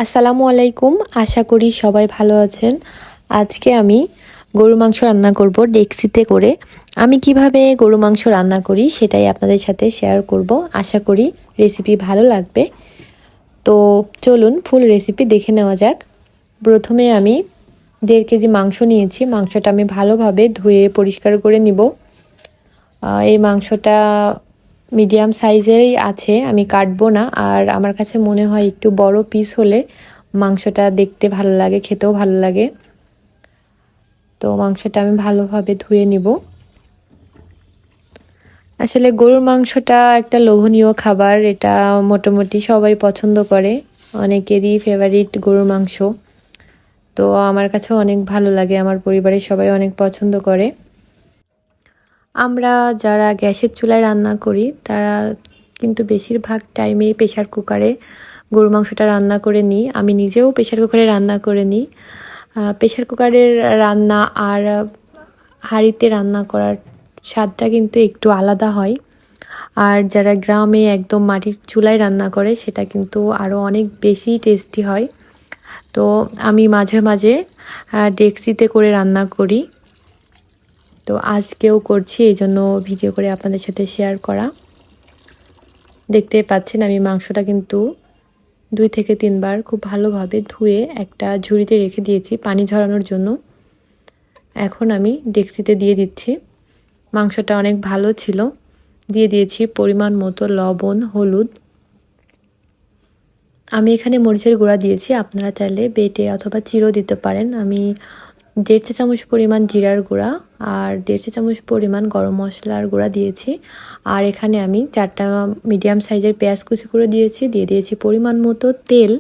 আসসালামু আলাইকুম। আশা করি সবাই ভালো আছেন। আজকে আমি গরু মাংস রান্না করব ডেক্সিতে করে। আমি কিভাবে গরু মাংস রান্না করি সেটাই আপনাদের সাথে শেয়ার করব। আশা করি রেসিপি ভালো লাগবে। তো চলুন ফুল রেসিপি দেখে নেওয়া যাক। প্রথমে আমি 1.5 কেজি মাংস নিয়েছি। মাংসটা আমি ভালোভাবে ধুয়ে পরিষ্কার করে নিব। এই মাংসটা মিডিয়াম সাইজেরই আছে, আমি কাটবো না। আর আমার কাছে মনে হয় একটু বড় পিস হলে মাংসটা দেখতে ভালো লাগে, খেতেও ভালো লাগে। তো মাংসটা আমি ভালোভাবে ধুয়ে নিব। আসলে গরুর মাংসটা একটা লোভনীয় খাবার, এটা মোটামুটি সবাই পছন্দ করে, অনেকেরই ফেভারিট গরুর মাংস। তো আমার কাছেও অনেক ভালো লাগে, আমার পরিবারের সবাই অনেক পছন্দ করে। আমরা যারা গ্যাসের চুলায় রান্না করি তারা কিন্তু বেশিরভাগ টাইমেই প্রেশার কুকারে গরু মাংসটা রান্না করে নিই। আমি নিজেও প্রেশার কুকারে রান্না করে নিই। প্রেশার কুকারের রান্না আর হাঁড়িতে রান্না করার স্বাদটা কিন্তু একটু আলাদা হয়। আর যারা গ্রামে একদম মাটির চুলায় রান্না করে সেটা কিন্তু আরও অনেক বেশি টেস্টি হয়। তো আমি মাঝে মাঝে ডেক্সিতে করে রান্না করি। তো আজকেও করছি, এই জন্য ভিডিও করে আপনাদের সাথে শেয়ার করা। দেখতে পাচ্ছেন আমি মাংসটা কিন্তু 2 থেকে 3 বার খুব ভালোভাবে ধুয়ে একটা ঝুড়িতে রেখে দিয়েছি পানি ঝরানোর জন্য। এখন আমি ডেক্সিতে দিয়ে দিচ্ছি। মাংসটা অনেক ভালো ছিল। দিয়ে দিয়েছি পরিমাণ মতো লবণ, হলুদ। আমি এখানে মরিচের গুঁড়া দিয়েছি, আপনারা চাইলে বেটে অথবা চিরো দিতে পারেন। আমি 1.5 চা চামচ পরিমাণ জিরার গুঁড়া আর 1.5 চা চামচ পরিমাণ গরম মশলার গুঁড়া দিয়েছি। আর এখানে আমি 4টা মিডিয়াম সাইজের পেঁয়াজ কুচি করে দিয়েছি। দিয়ে দিয়েছি পরিমাণ মতো তেল।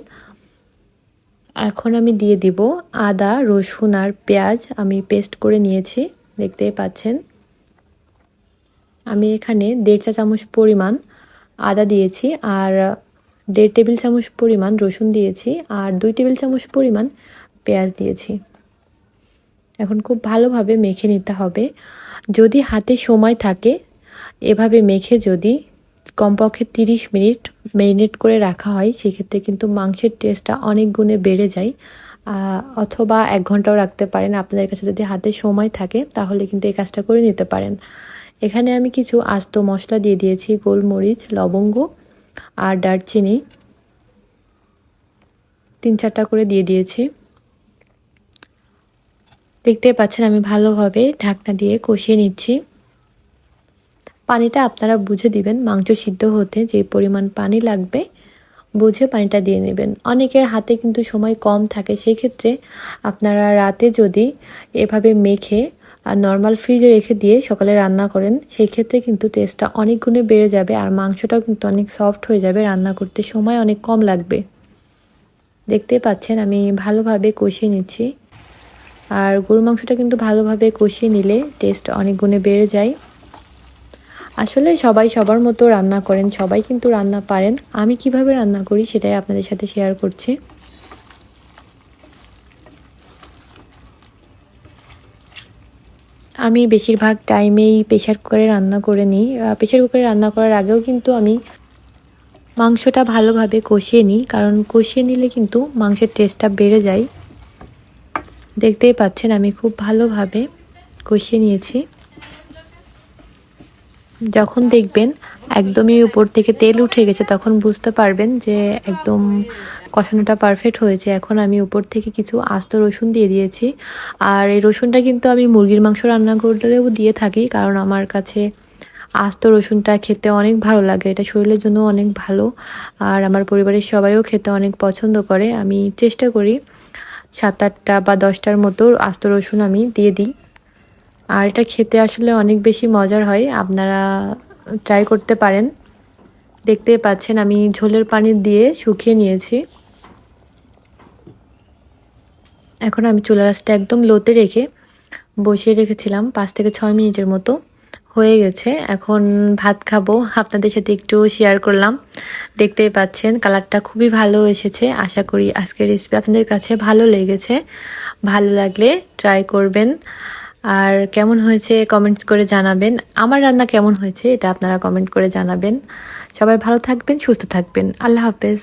এখন আমি দিয়ে দিব আদা, রসুন আর পেঁয়াজ আমি পেস্ট করে নিয়েছি, দেখতেই পাচ্ছেন। আমি এখানে 1.5 চা চামচ পরিমাণ আদা দিয়েছি আর 1.5 টেবিল চামচ পরিমাণ রসুন দিয়েছি আর 2 টেবিল চামচ পরিমাণ পেঁয়াজ দিয়েছি। এখন খুব ভালোভাবে মেখে নিতে হবে। যদি হাতে সময় থাকে এভাবে মেখে যদি কমপক্ষে 30 মিনিট ম্যারিনেট করে রাখা হয় সেক্ষেত্রে কিন্তু মাংসের টেস্টটা অনেক গুণে বেড়ে যায়। অথবা 1 ঘন্টাও রাখতে পারেন। আপনাদের কাছে যদি হাতে সময় থাকে তাহলে কিন্তু এই কাজটা করে নিতে পারেন। এখানে আমি কিছু আস্ত মশলা দিয়ে দিয়েছি, গোলমরিচ, লবঙ্গ আর দারচিনি 3-4টা করে দিয়ে দিয়েছি। দেখতেই পাচ্ছেন আমি ভালোভাবে ঢাকনা দিয়ে কষিয়ে নিচ্ছি। পানিটা আপনারা বুঝে দিবেন, মাংস সিদ্ধ হতে যে পরিমাণ পানি লাগবে বুঝে পানিটা দিয়ে নেবেন। অনেকের হাতে কিন্তু সময় কম থাকে, সেই ক্ষেত্রে আপনারা রাতে যদি এভাবে মেখে আর নর্মাল ফ্রিজে রেখে দিয়ে সকালে রান্না করেন সেই ক্ষেত্রে কিন্তু টেস্টটা অনেক গুণে বেড়ে যাবে আর মাংসটাও কিন্তু অনেক সফট হয়ে যাবে, রান্না করতে সময় অনেক কম লাগবে। দেখতে পাচ্ছেন আমি ভালোভাবে কষিয়ে নিচ্ছি। আর গরু মাংসটা কিন্তু ভালোভাবে কষিয়ে নিলে টেস্ট অনেক গুণে বেড়ে যায়। আসলে সবাই সবার মতো রান্না করেন, সবাই কিন্তু রান্না পারেন। আমি কিভাবে রান্না করি সেটাই আপনাদের সাথে শেয়ার করছি। আমি বেশিরভাগ টাইমেই প্রেশার কুকারে রান্না করে নিই। প্রেশার কুকারে রান্না করার আগেও কিন্তু আমি মাংসটা ভালোভাবে কষিয়ে নিই, কারণ কষিয়ে নিলে কিন্তু মাংসের টেস্টটা বেড়ে যায়। দেখতেই পাচ্ছেন আমি খুব ভালোভাবে কষিয়ে নিয়েছি। যখন দেখবেন একদমই উপর থেকে তেল উঠে গেছে তখন বুঝতে পারবেন যে একদম কষানোটা পারফেক্ট হয়েছে। এখন আমি উপর থেকে কিছু আস্ত রসুন দিয়ে দিয়েছি। আর এই রসুনটা কিন্তু আমি মুরগির মাংস রান্না করলেও দিয়ে থাকি, কারণ আমার কাছে আস্ত রসুনটা খেতে অনেক ভালো লাগে, এটা শরীরের জন্য অনেক ভালো। আর আমার পরিবারের সবাইও খেতে অনেক পছন্দ করে। আমি চেষ্টা করি 7-8টা বা 10টার মতো আস্ত রসুন আমি দিয়ে দিই। আর এটা খেতে আসলে অনেক বেশি মজার হয়, আপনারা ট্রাই করতে পারেন। দেখতেই পাচ্ছেন আমি ঝোলের পানি দিয়ে শুকিয়ে নিয়েছি। এখন আমি চুলা আঁচটা একদম লোতে রেখে বসিয়ে রেখেছিলাম 5 থেকে 6 মিনিটের মতো, হয়ে গেছে। এখন ভাত খাবো, আপনাদের সাথে একটু শেয়ার করলাম। দেখতেই পাচ্ছেন কালারটা খুবই ভালো এসেছে। আশা করি আজকের রেসিপি আপনাদের কাছে ভালো লেগেছে। ভালো লাগলে ট্রাই করবেন। আর কেমন হয়েছে কমেন্টস করে জানাবেন। আমার রান্না কেমন হয়েছে এটা আপনারা কমেন্ট করে জানাবেন। সবাই ভালো থাকবেন, সুস্থ থাকবেন। আল্লাহ হাফেজ।